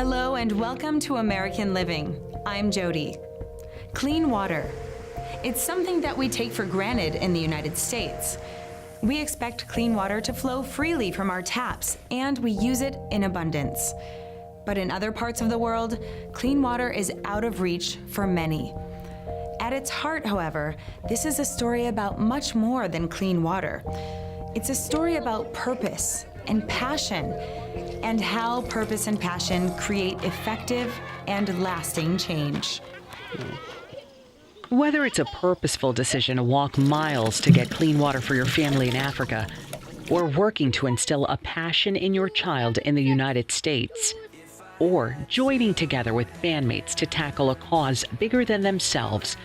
Hello and welcome to American Living. I'm Jody. Clean water. It's something that we take for granted in the United States. We expect clean water to flow freely from our taps, and we use it in abundance. But in other parts of the world, clean water is out of reach for many. At its heart, however, this is a story about much more than clean water. It's a story about purpose and passion, and how purpose and passion create effective and lasting change. Whether it's a purposeful decision to walk miles to get clean water for your family in Africa, or working to instill a passion in your child in the United States, or joining together with bandmates to tackle a cause bigger than themselves,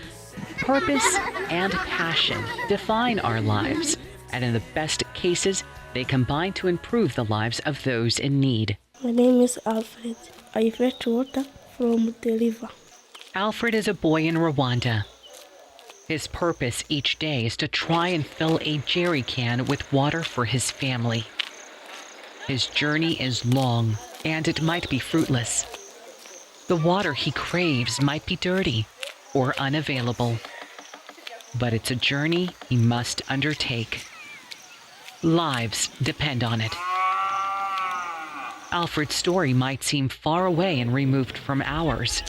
purpose and passion define our lives, and in the best cases, they combine to improve the lives of those in need. My name is Alfred. I fetch water from the river. Alfred is a boy in Rwanda. His purpose each day is to try and fill a jerry can with water for his family. His journey is long, and it might be fruitless. The water he craves might be dirty or unavailable. But it's a journey he must undertake. Lives depend on it. Alfred's story might seem far away and removed from ours,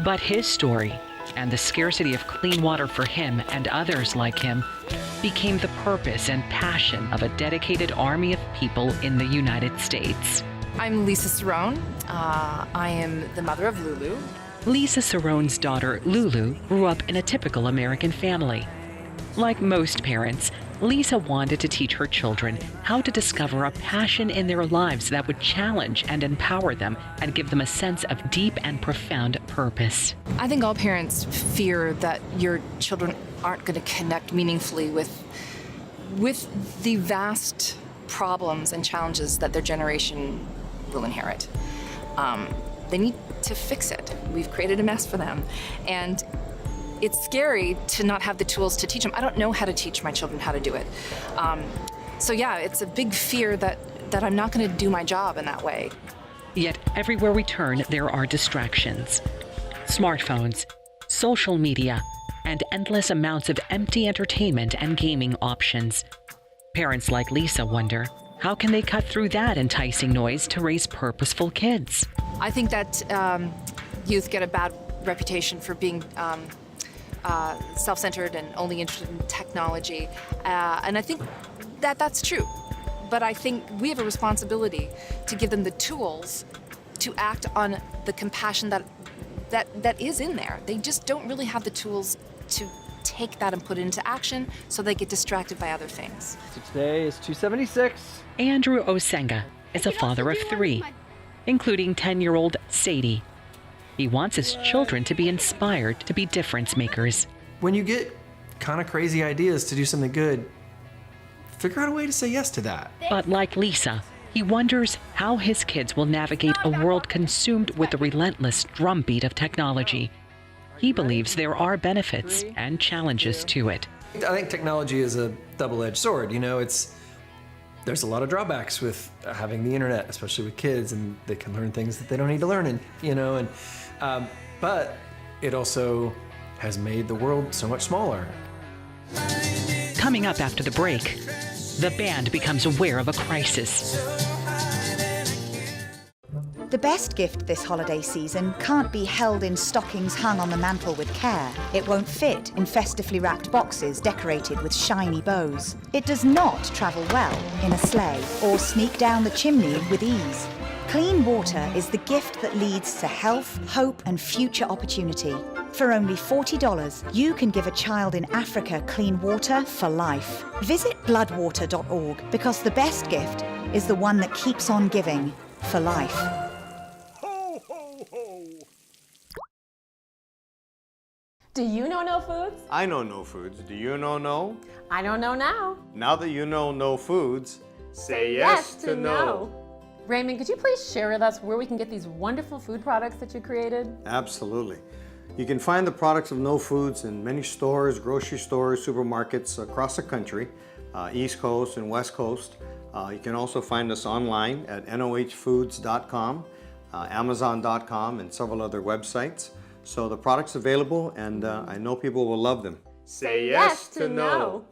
but his story and the scarcity of clean water for him and others like him became the purpose and passion of a dedicated army of people in the United States. I'm Lisa Cerrone. I am the mother of Lulu. Lisa Cerrone's daughter, Lulu, grew up in a typical American family. Like most parents, Lisa wanted to teach her children how to discover a passion in their lives that would challenge and empower them and give them a sense of deep and profound purpose. I think all parents fear that your children aren't going to connect meaningfully with the vast problems and challenges that their generation will inherit. They need to fix it. We've created a mess for them. And it's scary to not have the tools to teach them. I don't know how to teach my children how to do it. So yeah, it's a big fear that I'm not going to do my job in that way. Yet everywhere we turn, there are distractions. Smartphones, social media, and endless amounts of empty entertainment and gaming options. Parents like Lisa wonder, how can they cut through that enticing noise to raise purposeful kids? I think that youth get a bad reputation for being self-centered and only interested in technology. And I think that that's true. But I think we have a responsibility to give them the tools to act on the compassion that is in there. They just don't really have the tools to take that and put it into action, so they get distracted by other things. So today is 276. Andrew Osenga is a father of 3, including 10-year-old Sadie. He wants his children to be inspired to be difference makers. When you get kind of crazy ideas to do something good, figure out a way to say yes to that. But like Lisa, he wonders how his kids will navigate a world consumed with the relentless drumbeat of technology. He believes there are benefits and challenges to it. I think technology is a double-edged sword. You know, there's a lot of drawbacks with having the internet, especially with kids, and they can learn things that they don't need to learn, but it also has made the world so much smaller. Coming up after the break, the band becomes aware of a crisis. The best gift this holiday season can't be held in stockings hung on the mantel with care. It won't fit in festively wrapped boxes decorated with shiny bows. It does not travel well in a sleigh or sneak down the chimney with ease. Clean water is the gift that leads to health, hope, and future opportunity. For only $40, you can give a child in Africa clean water for life. Visit BloodWater.org because the best gift is the one that keeps on giving for life. Do you know No Foods? I know No Foods. Do you know No? I don't know now. Now that you know No Foods, say yes to no. Raymond, could you please share with us where we can get these wonderful food products that you created? Absolutely. You can find the products of No Foods in many stores, grocery stores, supermarkets across the country, East Coast and West Coast. You can also find us online at nohfoods.com. Amazon.com, and several other websites. So the product's available, and I know people will love them. Say yes to no.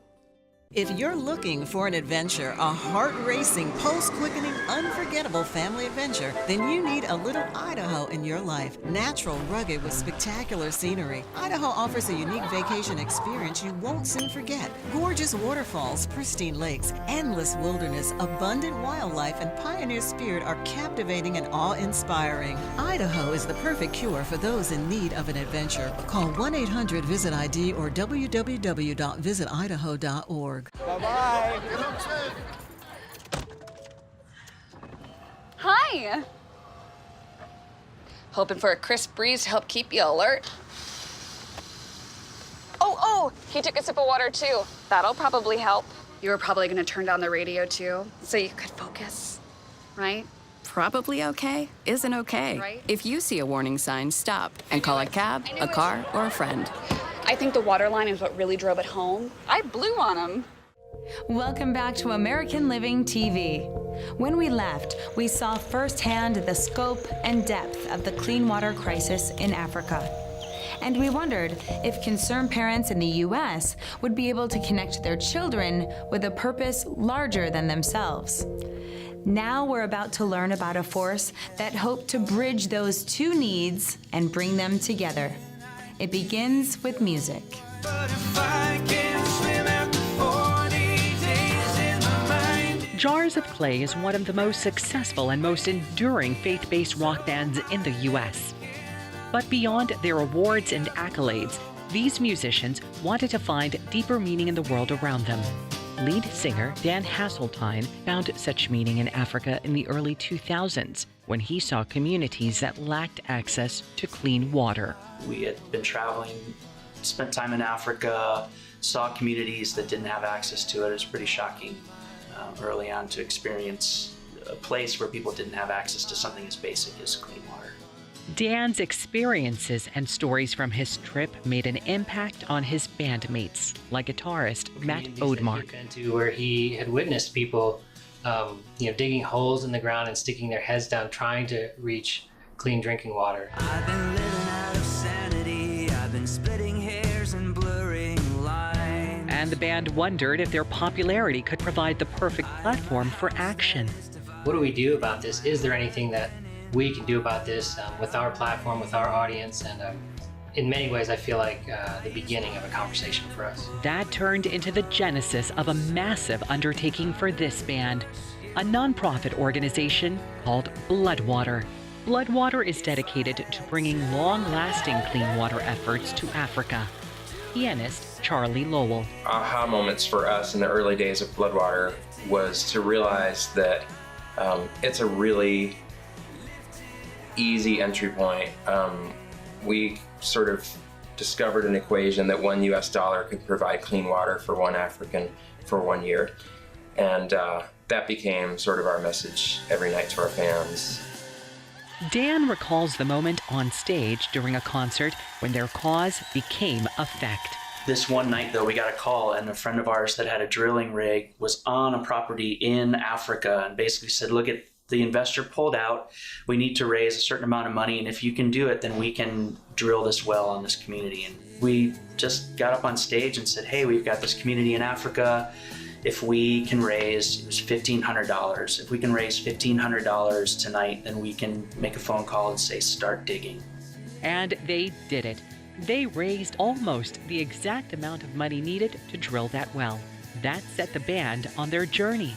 If you're looking for an adventure, a heart-racing, pulse-quickening, unforgettable family adventure, then you need a little Idaho in your life. Natural, rugged, with spectacular scenery, Idaho offers a unique vacation experience you won't soon forget. Gorgeous waterfalls, pristine lakes, endless wilderness, abundant wildlife, and pioneer spirit are captivating and awe-inspiring. Idaho is the perfect cure for those in need of an adventure. Call 1-800-VISIT-ID or www.visitidaho.org. Bye-bye. Hi. Hoping for a crisp breeze to help keep you alert. Oh, he took a sip of water too. That'll probably help. You were probably gonna turn down the radio too, so you could focus, right? Probably okay isn't okay. Right. If you see a warning sign, stop and call a cab, a car, or a friend. I think the water line is what really drove it home. I blew on him. Welcome back to American Living TV. When we left, we saw firsthand the scope and depth of the clean water crisis in Africa. And we wondered if concerned parents in the U.S. would be able to connect their children with a purpose larger than themselves. Now we're about to learn about a force that hoped to bridge those two needs and bring them together. It begins with music. Jars of Clay is one of the most successful and most enduring faith-based rock bands in the U.S. But beyond their awards and accolades, these musicians wanted to find deeper meaning in the world around them. Lead singer Dan Hasseltine found such meaning in Africa in the early 2000s when he saw communities that lacked access to clean water. We had been traveling, spent time in Africa, saw communities that didn't have access to it. It was pretty shocking early on to experience a place where people didn't have access to something as basic as clean water. Dan's experiences and stories from his trip made an impact on his bandmates, like guitarist Matt Odemark. Into where he had witnessed people, digging holes in the ground and sticking their heads down, trying to reach clean drinking water. I've been living out of sanity. I've been splitting hairs and blurring lines. And the band wondered if their popularity could provide the perfect platform for action. What do we do about this? Is there anything that we can do about this with our platform, with our audience? And in many ways, I feel like the beginning of a conversation for us. That turned into the genesis of a massive undertaking for this band, a nonprofit organization called BloodWater. BloodWater is dedicated to bringing long-lasting clean water efforts to Africa. Pianist Charlie Lowell. Aha moments for us in the early days of BloodWater was to realize that it's a really easy entry point. We sort of discovered an equation that $1 US could provide clean water for one African for 1 year. And that became sort of our message every night to our fans. Dan recalls the moment on stage during a concert when their cause became a fact. This one night, though, we got a call, and a friend of ours that had a drilling rig was on a property in Africa and basically said, look, the investor pulled out. We need to raise a certain amount of money, and if you can do it, then we can drill this well on this community. And we just got up on stage and said, hey, we've got this community in Africa. If we can raise, it was $1,500. If we can raise $1,500 tonight, then we can make a phone call and say, start digging. And they did it. They raised almost the exact amount of money needed to drill that well. That set the band on their journey.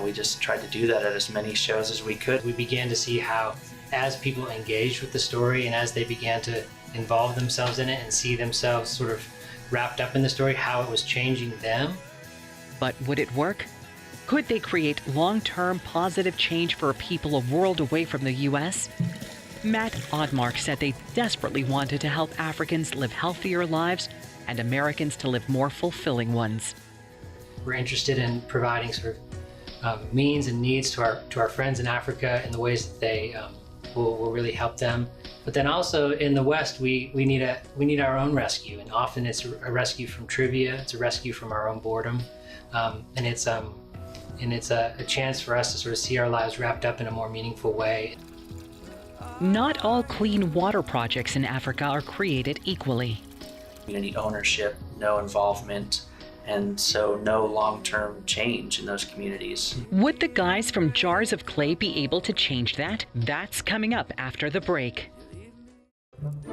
We just tried to do that at as many shows as we could. We began to see how, as people engaged with the story and as they began to involve themselves in it and see themselves sort of wrapped up in the story, how it was changing them. But would it work? Could they create long-term positive change for people a world away from the U.S.? Matt Odemark said they desperately wanted to help Africans live healthier lives and Americans to live more fulfilling ones. We're interested in providing sort of means and needs to our friends in Africa in the ways that they will really help them. But then also in the West, we need our own rescue, and often it's a rescue from trivia, it's a rescue from our own boredom, and it's a chance for us to sort of see our lives wrapped up in a more meaningful way. Not all clean water projects in Africa are created equally. Community ownership, no involvement, and so no long-term change in those communities. Would the guys from Jars of Clay be able to change that? That's coming up after the break.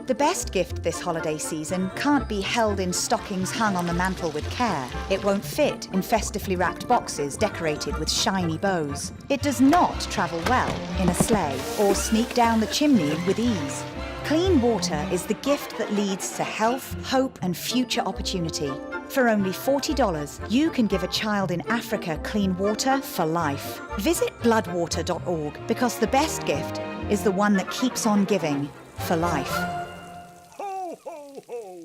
The best gift this holiday season can't be held in stockings hung on the mantel with care. It won't fit in festively wrapped boxes decorated with shiny bows. It does not travel well in a sleigh or sneak down the chimney with ease. Clean water is the gift that leads to health, hope, and future opportunity. For only $40, you can give a child in Africa clean water for life. Visit BloodWater.org because the best gift is the one that keeps on giving for life. Ho, ho, ho!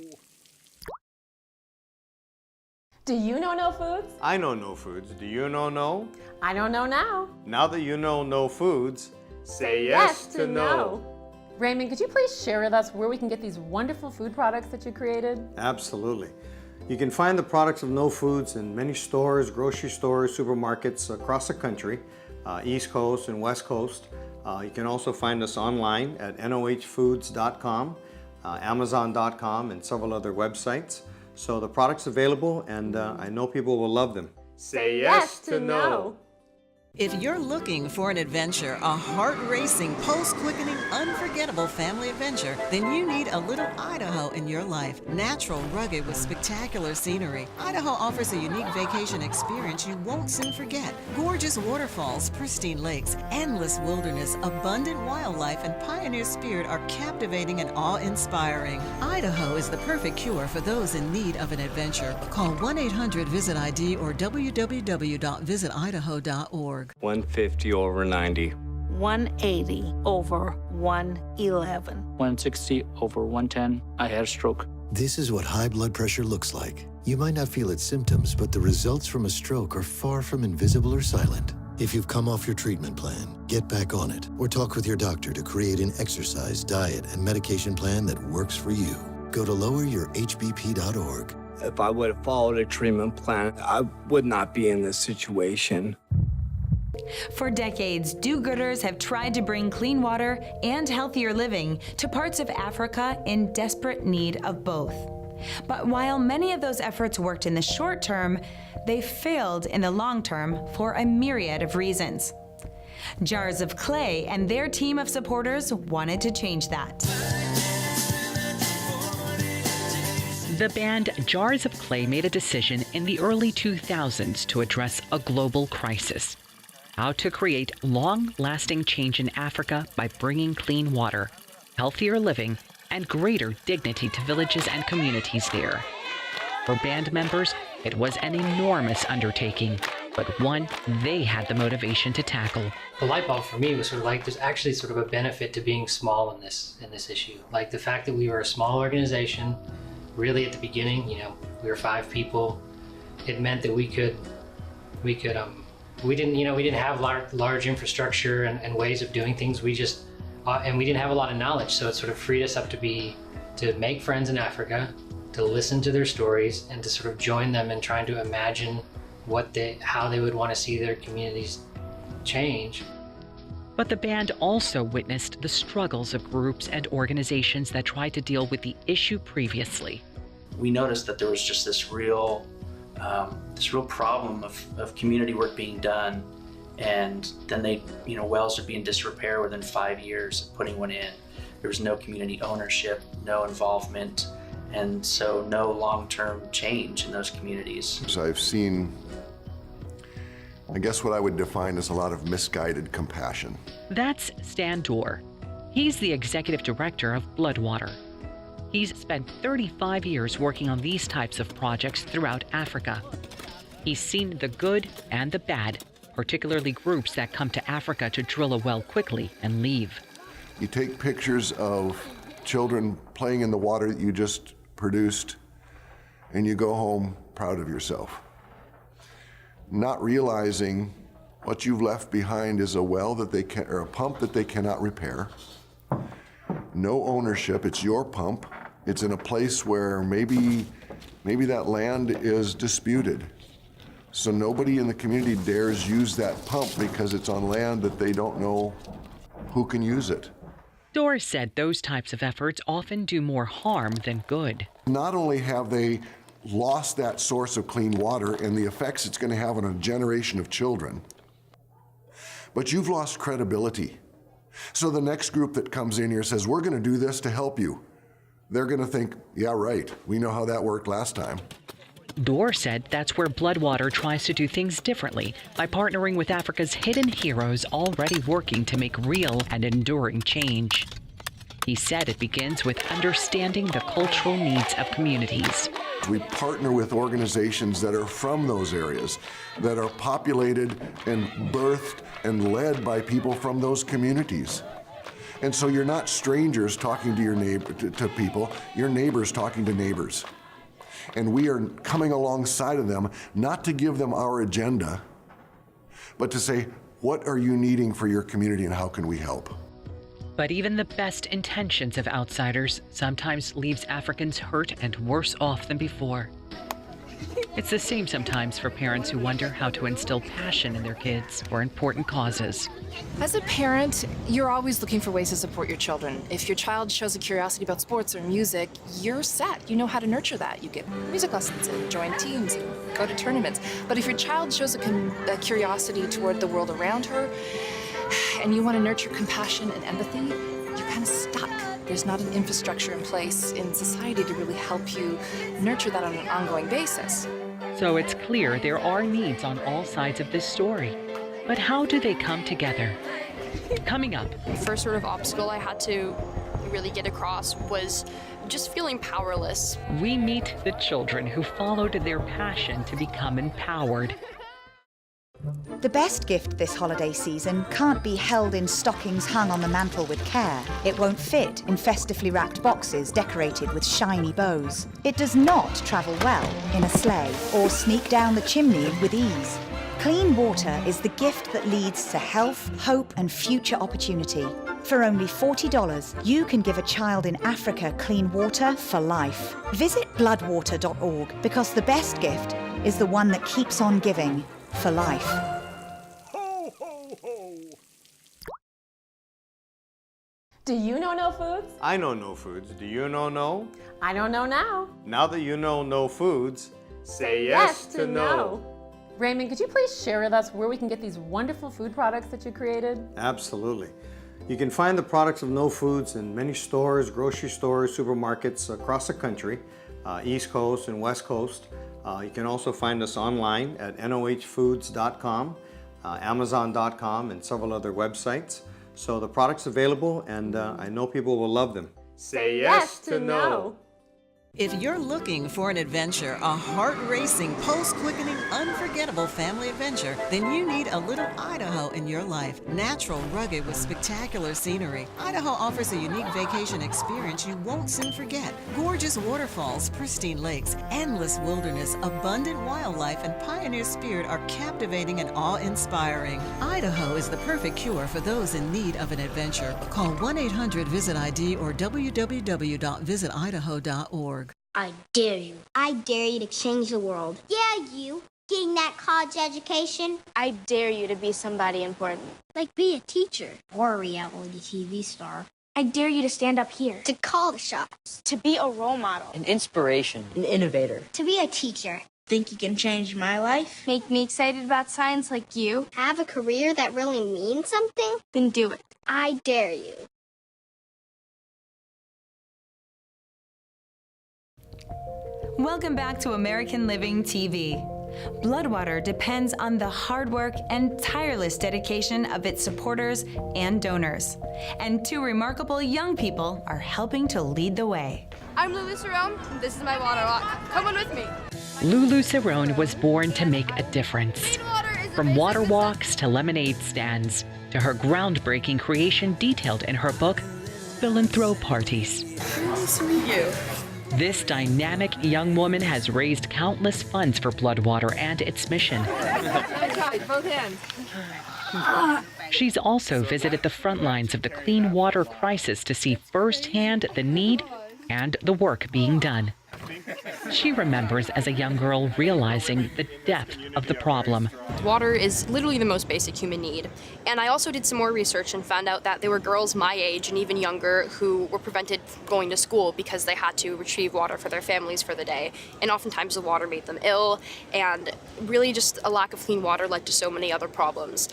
Do you know no foods? I know no foods. Do you know no? I don't know now. Now that you know no foods, say yes to no. Raymond, could you please share with us where we can get these wonderful food products that you created? Absolutely. You can find the products of No Foods in many stores, grocery stores, supermarkets across the country, East Coast and West Coast. You can also find us online at nohfoods.com, amazon.com, and several other websites. So the product's available, and I know people will love them. Say yes to no. If you're looking for an adventure, a heart-racing, pulse-quickening, unforgettable family adventure, then you need a little Idaho in your life. Natural, rugged, with spectacular scenery, Idaho offers a unique vacation experience you won't soon forget. Gorgeous waterfalls, pristine lakes, endless wilderness, abundant wildlife, and pioneer spirit are captivating and awe-inspiring. Idaho is the perfect cure for those in need of an adventure. Call 1-800-VISIT-ID or www.visitidaho.org. 150 over 90. 180 over 111. 160 over 110. I had a stroke. This is what high blood pressure looks like. You might not feel its symptoms, but the results from a stroke are far from invisible or silent. If you've come off your treatment plan, get back on it, or talk with your doctor to create an exercise, diet, and medication plan that works for you. Go to loweryourhbp.org. If I would have followed a treatment plan, I would not be in this situation. For decades, do-gooders have tried to bring clean water and healthier living to parts of Africa in desperate need of both. But while many of those efforts worked in the short term, they failed in the long term for a myriad of reasons. Jars of Clay and their team of supporters wanted to change that. The band Jars of Clay made a decision in the early 2000s to address a global crisis. How to create long-lasting change in Africa by bringing clean water, healthier living, and greater dignity to villages and communities there. For band members, it was an enormous undertaking, but one they had the motivation to tackle. The light bulb for me was sort of like there's actually sort of a benefit to being small in this issue. Like the fact that we were a small organization, really at the beginning, we were 5 people. It meant that we didn't have large infrastructure and ways of doing things. We just and we didn't have a lot of knowledge, so it sort of freed us up to make friends in Africa, to listen to their stories, and to sort of join them in trying to imagine how they would want to see their communities change. But the band also witnessed the struggles of groups and organizations that tried to deal with the issue previously. We noticed that there was just this real problem of community work being done, and then wells would be in disrepair within 5 years of putting one in. There was no community ownership, no involvement, and so no long-term change in those communities. So I've seen, I guess what I would define as a lot of misguided compassion. That's Stan Dorr. He's the executive director of BloodWater. He's spent 35 years working on these types of projects throughout Africa. He's seen the good and the bad, particularly groups that come to Africa to drill a well quickly and leave. You take pictures of children playing in the water that you just produced, and you go home proud of yourself, not realizing what you've left behind is a well or a pump that they cannot repair. No ownership, it's your pump. It's in a place where maybe that land is disputed. So nobody in the community dares use that pump because it's on land that they don't know who can use it. Doris said those types of efforts often do more harm than good. Not only have they lost that source of clean water and the effects it's going to have on a generation of children, but you've lost credibility. So the next group that comes in here says, we're going to do this to help you. They're going to think, yeah, right, we know how that worked last time. Dor said that's where BloodWater tries to do things differently by partnering with Africa's hidden heroes already working to make real and enduring change. He said it begins with understanding the cultural needs of communities. We partner with organizations that are from those areas, that are populated and birthed and led by people from those communities. And so you're not strangers talking to your neighbor, to people, you're neighbors talking to neighbors. And we are coming alongside of them, not to give them our agenda, but to say, what are you needing for your community and how can we help? But even the best intentions of outsiders sometimes leaves Africans hurt and worse off than before. It's the same sometimes for parents who wonder how to instill passion in their kids for important causes. As a parent, you're always looking for ways to support your children. If your child shows a curiosity about sports or music, you're set. You know how to nurture that. You get music lessons and join teams and go to tournaments. But if your child shows a curiosity toward the world around her, and you want to nurture compassion and empathy, you're kind of stuck. There's not an infrastructure in place in society to really help you nurture that on an ongoing basis. So it's clear there are needs on all sides of this story. But how do they come together? Coming up. The first sort of obstacle I had to really get across was just feeling powerless. We meet the children who followed their passion to become empowered. The best gift this holiday season can't be held in stockings hung on the mantel with care. It won't fit in festively wrapped boxes decorated with shiny bows. It does not travel well in a sleigh or sneak down the chimney with ease. Clean water is the gift that leads to health, hope, and future opportunity. For only $40, you can give a child in Africa clean water for life. Visit BloodWater.org because the best gift is the one that keeps on giving for life. Ho, ho, ho. Do you know no foods? I know no foods. Do you know no? I don't know now. Now that you know no foods, say yes to no. Raymond, could you please share with us where we can get these wonderful food products that you created? Absolutely. You can find the products of No Foods in many stores, grocery stores, supermarkets across the country, East Coast and West Coast. You can also find us online at nohfoods.com, amazon.com, and several other websites. So the product's available, and I know people will love them. Say yes to no. If you're looking for an adventure, a heart-racing, pulse-quickening, unforgettable family adventure, then you need a little Idaho in your life. Natural, rugged, with spectacular scenery, Idaho offers a unique vacation experience you won't soon forget. Gorgeous waterfalls, pristine lakes, endless wilderness, abundant wildlife, and pioneer spirit are captivating and awe-inspiring. Idaho is the perfect cure for those in need of an adventure. Call 1-800-VISIT-ID or www.visitidaho.org. I dare you. I dare you to change the world. Yeah, you. Getting that college education. I dare you to be somebody important. Like be a teacher. Or a reality TV star. I dare you to stand up here. To call the shots. To be a role model. An inspiration. An innovator. To be a teacher. Think you can change my life? Make me excited about science like you? Have a career that really means something? Then do it. I dare you. Welcome back to American Living TV. BloodWater depends on the hard work and tireless dedication of its supporters and donors. And two remarkable young people are helping to lead the way. I'm Lulu Cerrone, and this is my water walk. Come on with me. Lulu Cerrone was born to make a difference. From water walks to lemonade stands, to her groundbreaking creation detailed in her book, Philanthrope Parties. Nice to meet you. This dynamic young woman has raised countless funds for BloodWater and its mission. Both hands. She's also visited the front lines of the clean water crisis to see firsthand the need and the work being done. She remembers as a young girl realizing the depth of the problem. Water is literally the most basic human need. And I also did some more research and found out that there were girls my age and even younger who were prevented from going to school because they had to retrieve water for their families for the day. And oftentimes the water made them ill, and really just a lack of clean water led to so many other problems.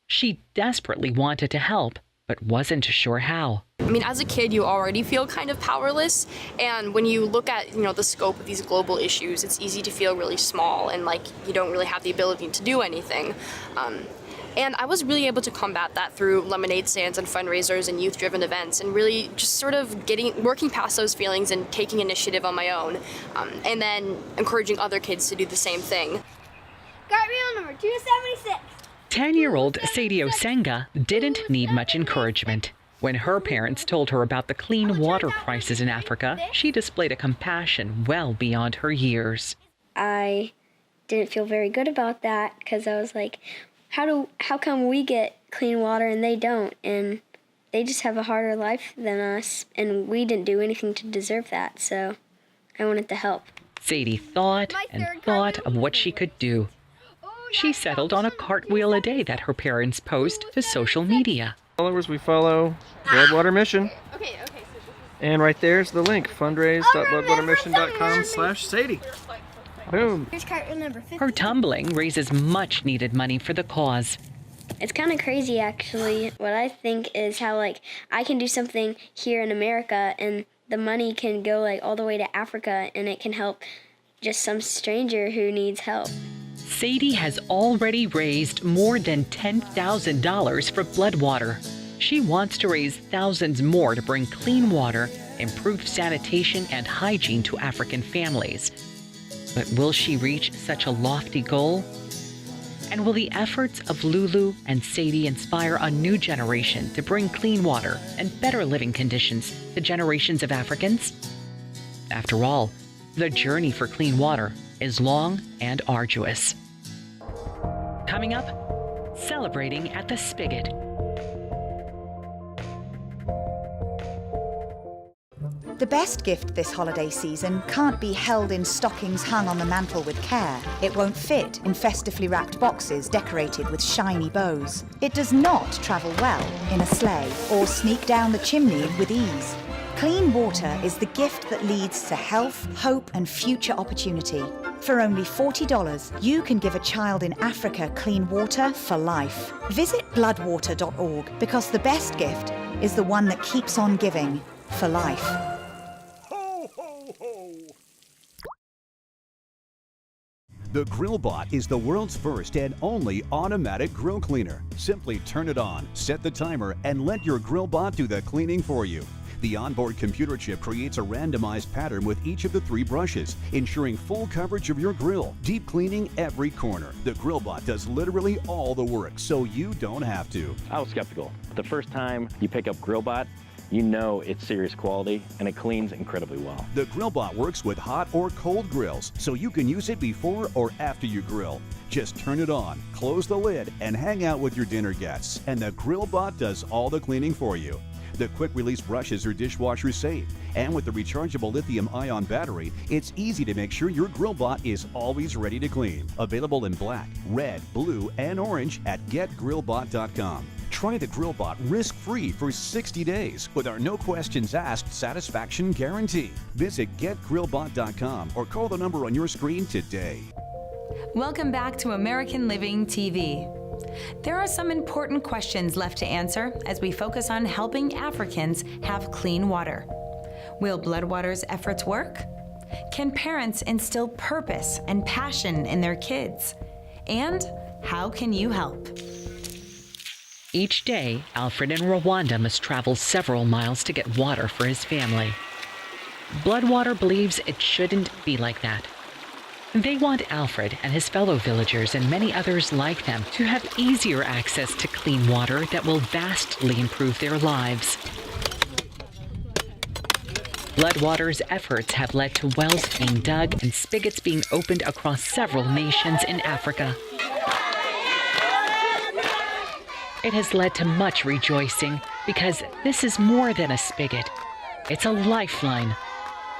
She desperately wanted to help, but wasn't sure how. I mean, as a kid, you already feel kind of powerless, and when you look at, the scope of these global issues, it's easy to feel really small and like you don't really have the ability to do anything. And I was really able to combat that through lemonade stands and fundraisers and youth-driven events, and really just sort of working past those feelings and taking initiative on my own, and then encouraging other kids to do the same thing. Got reel number 276. 10-year-old Sadie Osenga didn't need much encouragement. When her parents told her about the clean water crisis in Africa, she displayed a compassion well beyond her years. I didn't feel very good about that because I was like, how come we get clean water and they don't? And they just have a harder life than us, and we didn't do anything to deserve that, so I wanted to help. Sadie thought and thought of what she could do. She settled on a cartwheel a day that her parents post to social media. Followers, we follow BloodWater Mission. And right there's the link, fundraise.bloodwatermission.com/Sadie. Boom. Here's cartwheel number 50. Her tumbling raises much needed money for the cause. It's kind of crazy, actually. What I think is how, I can do something here in America and the money can go, all the way to Africa, and it can help just some stranger who needs help. Sadie has already raised more than $10,000 for BloodWater. She wants to raise thousands more to bring clean water, improved sanitation, and hygiene to African families. But will she reach such a lofty goal? And will the efforts of Lulu and Sadie inspire a new generation to bring clean water and better living conditions to generations of Africans? After all, the journey for clean water is long and arduous. Coming up, celebrating at the Spigot. The best gift this holiday season can't be held in stockings hung on the mantel with care. It won't fit in festively wrapped boxes decorated with shiny bows. It does not travel well in a sleigh or sneak down the chimney with ease. Clean water is the gift that leads to health, hope, and future opportunity. For only $40, you can give a child in Africa clean water for life. Visit BloodWater.org because the best gift is the one that keeps on giving for life. The GrillBot is the world's first and only automatic grill cleaner. Simply turn it on, set the timer, and let your GrillBot do the cleaning for you. The onboard computer chip creates a randomized pattern with each of the 3 brushes, ensuring full coverage of your grill, deep cleaning every corner. The GrillBot does literally all the work, so you don't have to. I was skeptical. The first time you pick up GrillBot, you know it's serious quality and it cleans incredibly well. The GrillBot works with hot or cold grills, so you can use it before or after you grill. Just turn it on, close the lid, and hang out with your dinner guests, and the GrillBot does all the cleaning for you. The quick-release brushes are dishwasher safe, and with the rechargeable lithium-ion battery, it's easy to make sure your GrillBot is always ready to clean. Available in black, red, blue, and orange at getgrillbot.com. Try the GrillBot risk-free for 60 days with our no-questions-asked satisfaction guarantee. Visit getgrillbot.com or call the number on your screen today. Welcome back to American Living TV. There are some important questions left to answer as we focus on helping Africans have clean water. Will BloodWater's efforts work? Can parents instill purpose and passion in their kids? And how can you help? Each day, Alfred in Rwanda must travel several miles to get water for his family. BloodWater believes it shouldn't be like that. They want Alfred and his fellow villagers and many others like them to have easier access to clean water that will vastly improve their lives. BloodWater's efforts have led to wells being dug and spigots being opened across several nations in Africa. It has led to much rejoicing because this is more than a spigot. It's a lifeline.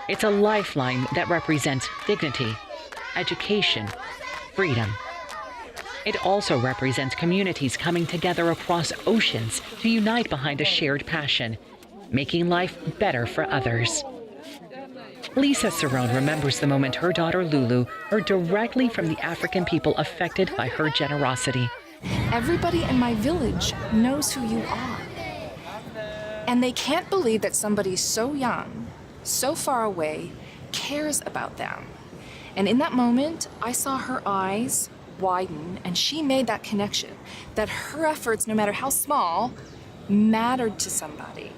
It's a lifeline that represents dignity, education, freedom. It also represents communities coming together across oceans to unite behind a shared passion, making life better for others. Lisa Cerrone remembers the moment her daughter Lulu heard directly from the African people affected by her generosity. Everybody in my village knows who you are. And they can't believe that somebody so young, so far away, cares about them. And in that moment, I saw her eyes widen, and she made that connection, that her efforts, no matter how small, mattered to somebody.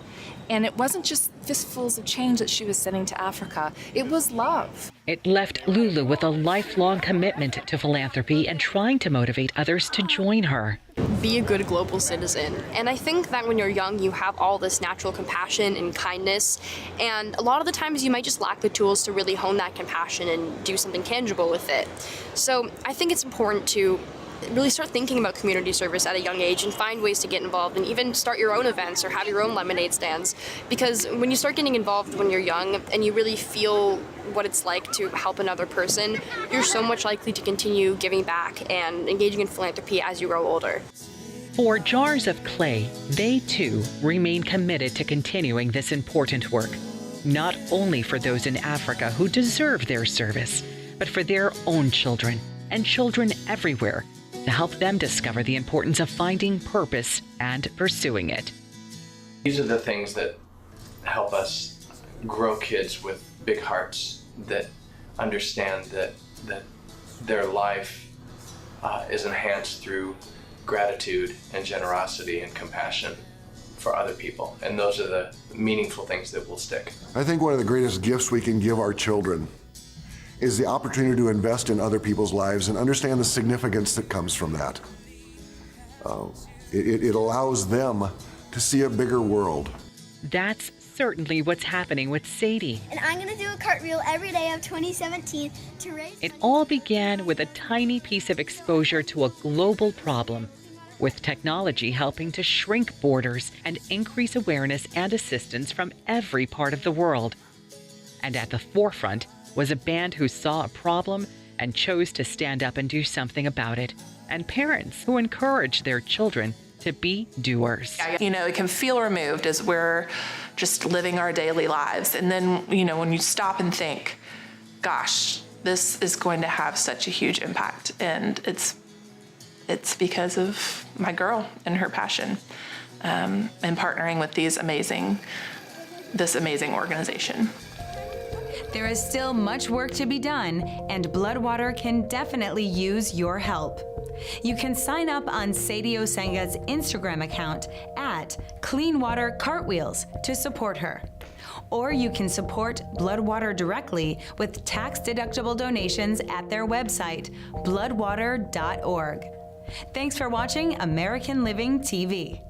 And it wasn't just fistfuls of change that she was sending to Africa, it was love. It left Lulu with a lifelong commitment to philanthropy and trying to motivate others to join her. Be a good global citizen. And I think that when you're young, you have all this natural compassion and kindness. And a lot of the times you might just lack the tools to really hone that compassion and do something tangible with it. So I think it's important to really start thinking about community service at a young age and find ways to get involved and even start your own events or have your own lemonade stands. Because when you start getting involved when you're young and you really feel what it's like to help another person, you're so much likely to continue giving back and engaging in philanthropy as you grow older. For Jars of Clay, they too remain committed to continuing this important work, not only for those in Africa who deserve their service, but for their own children and children everywhere, to help them discover the importance of finding purpose and pursuing it. These are the things that help us grow kids with big hearts that understand that their life is enhanced through gratitude and generosity and compassion for other people. And those are the meaningful things that will stick. I think one of the greatest gifts we can give our children is the opportunity to invest in other people's lives and understand the significance that comes from that. It allows them to see a bigger world. That's certainly what's happening with Sadie. And I'm gonna do a cartwheel every day of 2017 to raise... It all began with a tiny piece of exposure to a global problem, with technology helping to shrink borders and increase awareness and assistance from every part of the world. And at the forefront was a band who saw a problem and chose to stand up and do something about it, and parents who encouraged their children to be doers. You know, it can feel removed as we're just living our daily lives. And then, you know, when you stop and think, gosh, this is going to have such a huge impact. And it's because of my girl and her passion, and partnering with this amazing organization. There is still much work to be done, and BloodWater can definitely use your help. You can sign up on Sadie Osenga's Instagram account at Clean Water Cartwheels to support her. Or you can support BloodWater directly with tax-deductible donations at their website, bloodwater.org. Thanks for watching American Living TV.